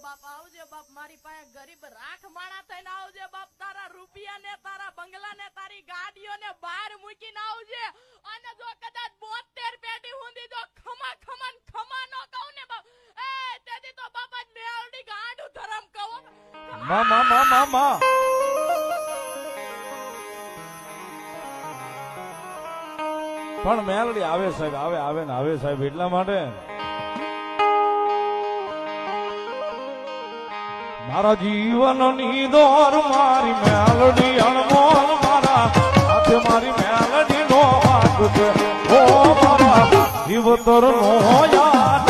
બાપ આવજે બાપ મારી પાસે ગરીબ રાખ માણા થઈને આવજે બાપ તારા રૂપિયા ને તારા બંગલા ને તારી ગાડીઓ ને બહાર મૂકીને આવજે અને જો કદાચ 72 પેટી હુંદી જો ખમા ન કહું ને બાપ એ તેથી તો બાપા મેલડી ગાંડું ધરમ કહો માં પણ મેલડી આવે સાહેબ આવે ને આવે સાહેબ એટલા માટે મારા જીવનની દોર મારી મેલડી અણમોલ મારા સાથે મારી મેલડી નો વાગ છે ઓ મારા જીવતર નો યાદ